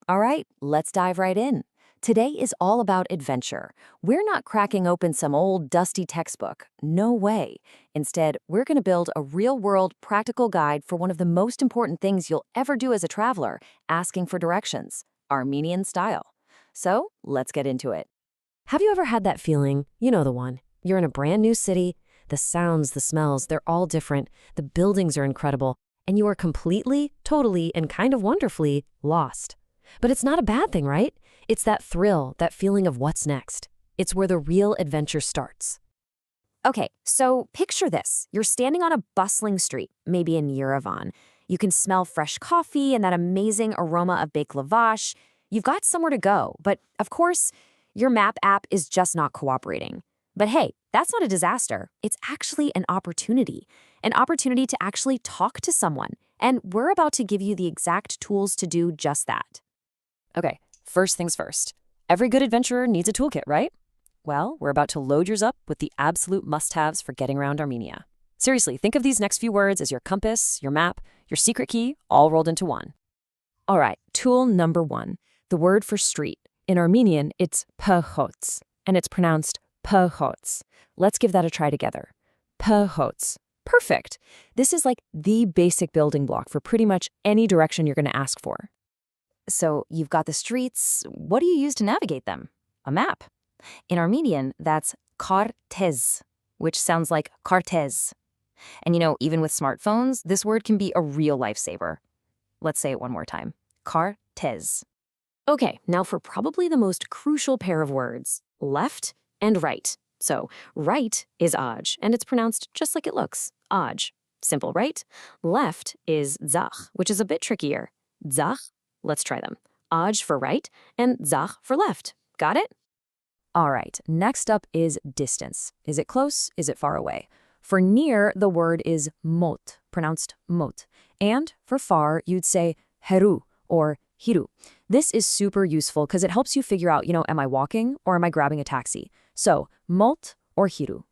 All right, let's dive right in. Today is all about adventure. We're not cracking open some old dusty textbook. No way. Instead, we're going to build a real-world practical guide for one of the most important things you'll ever do as a traveler, asking for directions, Armenian style. So, let's get into it. Have you ever had that feeling? You know the one. You're in a brand new city, the sounds, the smells, they're all different, the buildings are incredible, and you are completely, totally, and kind of wonderfully lost. But it's not a bad thing, right? It's that thrill, that feeling of what's next. It's where the real adventure starts. Okay, so picture this. You're standing on a bustling street, maybe in Yerevan. You can smell fresh coffee and that amazing aroma of baked lavash. You've got somewhere to go, but of course, your map app is just not cooperating. But hey, that's not a disaster. It's actually an opportunity to actually talk to someone. And we're about to give you the exact tools to do just that. Okay, first things first. Every good adventurer needs a toolkit, right? Well, we're about to load yours up with the absolute must-haves for getting around Armenia. Seriously, think of these next few words as your compass, your map, your secret key, all rolled into one. All right, tool number 1, the word for street. In Armenian, it's phots, and it's pronounced phots. Let's give that a try together. Phots. Perfect. This is like the basic building block for pretty much any direction you're going to ask for. So you've got the streets. What do you use to navigate them? A map. In Armenian, that's kartez, which sounds like kartez. And even with smartphones, this word can be a real lifesaver. Let's say it one more time. Kartez. Okay, now for probably the most crucial pair of words, left and right. So right is aj, and it's pronounced just like it looks, aj. Simple, right? Left is zach, which is a bit trickier. Zach. Let's try them. Aj for right and zach for left. Got it? All right, next up is distance. Is it close? Is it far away? For near, the word is mot, pronounced mot. And for far, you'd say heru or hiru. This is super useful because it helps you figure out, am I walking or am I grabbing a taxi? So, mot or hiru.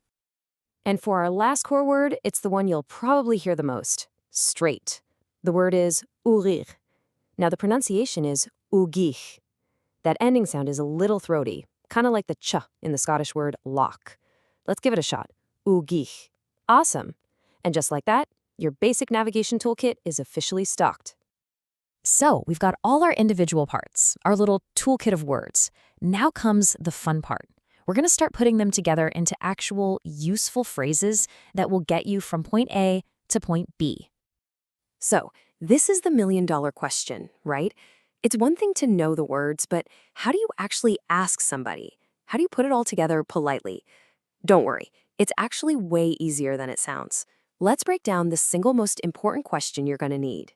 And for our last core word, it's the one you'll probably hear the most, straight. The word is urir. Now, the pronunciation is ugich. That ending sound is a little throaty, kind of like the ch in the Scottish word lock. Let's give it a shot. Ugich. Awesome. And just like that, your basic navigation toolkit is officially stocked. So we've got all our individual parts, our little toolkit of words. Now comes the fun part. We're going to start putting them together into actual useful phrases that will get you from point A to point B. So, this is the million-dollar question, right? It's one thing to know the words, but how do you actually ask somebody? How do you put it all together politely? Don't worry, it's actually way easier than it sounds. Let's break down the single most important question you're going to need.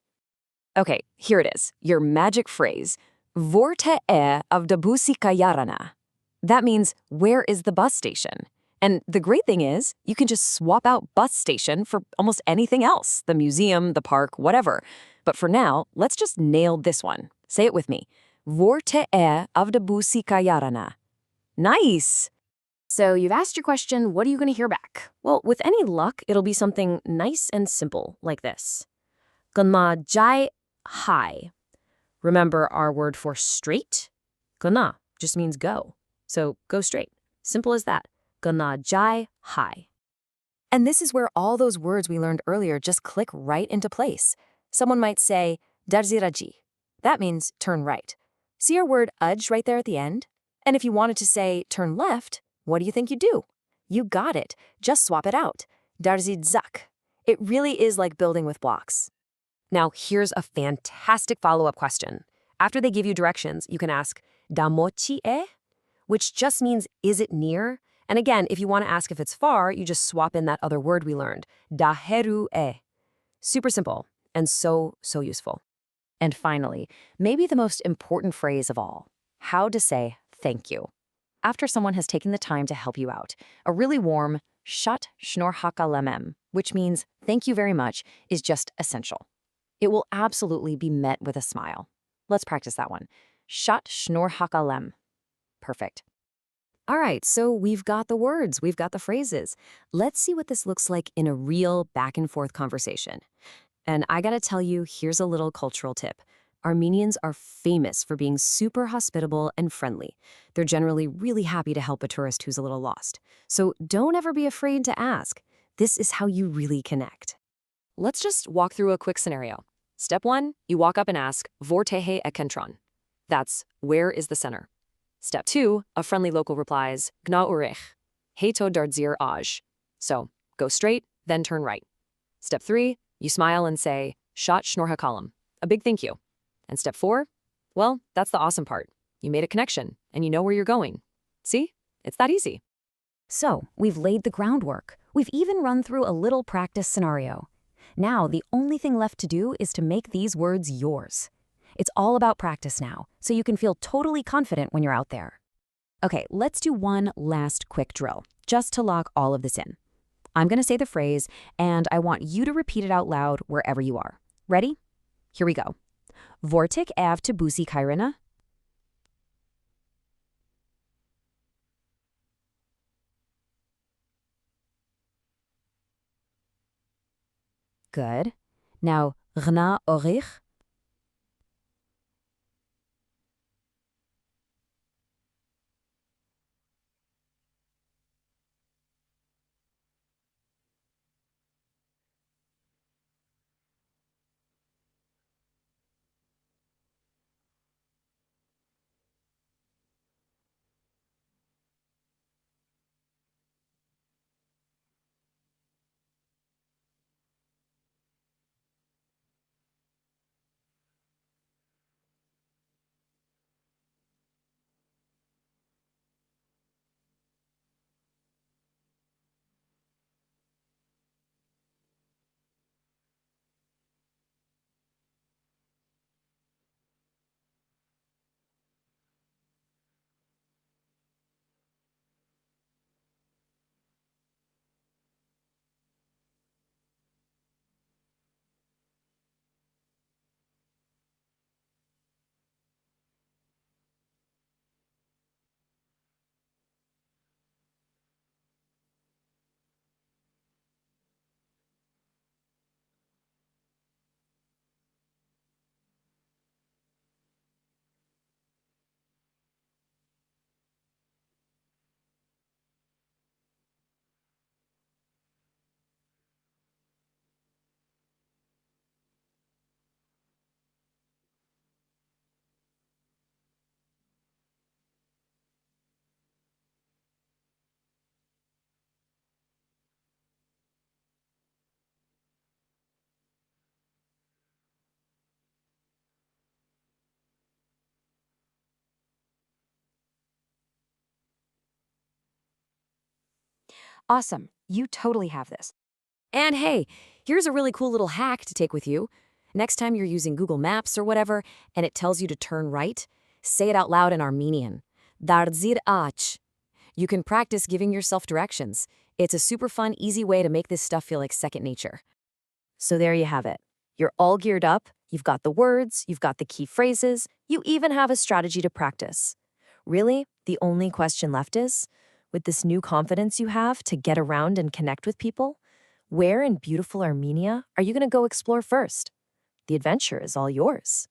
Okay, here it is, your magic phrase, Vortek of dabusi kayarana. That means, where is the bus station? And the great thing is, you can just swap out bus station for almost anything else, the museum, the park, whatever. But for now, let's just nail this one. Say it with me. Vortek of dabusi kayarana. Nice! So you've asked your question, what are you going to hear back? Well, with any luck, it'll be something nice and simple, like this. Gana jai hai. Remember our word for straight? Gana just means go. So go straight. Simple as that. Gana jai hai. And this is where all those words we learned earlier just click right into place. Someone might say, dardzvi. That means turn right. See our word udge right there at the end? And if you wanted to say turn left, what do you think you do? You got it. Just swap it out. Dardzvi. It really is like building with blocks. Now, here's a fantastic follow-up question. After they give you directions, you can ask, damochi e? Which just means, is it near? And again, if you want to ask if it's far, you just swap in that other word we learned, daheru e. Super simple and so useful. And finally, maybe the most important phrase of all, how to say thank you. After someone has taken the time to help you out, a really warm shat shnor hakalemem, which means thank you very much, is just essential. It will absolutely be met with a smile. Let's practice that one. Shat shnor hakalem. Perfect. All right, so we've got the words, we've got the phrases. Let's see what this looks like in a real back and forth conversation. And I gotta tell you, here's a little cultural tip. Armenians are famous for being super hospitable and friendly. They're generally really happy to help a tourist who's a little lost. So don't ever be afraid to ask. This is how you really connect. Let's just walk through a quick scenario. Step 1, you walk up and ask, Vortek kentron. That's, where is the center? Step 2, a friendly local replies, Gna urech, heto dardzvi. So, go straight, then turn right. Step 3, you smile and say, Shat shnorha kalam, a big thank you. And step 4, well, that's the awesome part. You made a connection, and you know where you're going. See? It's that easy. So, we've laid the groundwork. We've even run through a little practice scenario. Now, the only thing left to do is to make these words yours. It's all about practice now, so you can feel totally confident when you're out there. Okay, let's do one last quick drill, just to lock all of this in. I'm going to say the phrase, and I want you to repeat it out loud wherever you are. Ready? Here we go. Vortek av to busi kairina. Good. Now, gna orich. Awesome. You totally have this. And hey, here's a really cool little hack to take with you. Next time you're using Google Maps or whatever, and it tells you to turn right, say it out loud in Armenian. Dardzvi. You can practice giving yourself directions. It's a super fun, easy way to make this stuff feel like second nature. So there you have it. You're all geared up. You've got the words, you've got the key phrases, you even have a strategy to practice. Really, the only question left is, with this new confidence you have to get around and connect with people, where in beautiful Armenia are you going to go explore first? The adventure is all yours.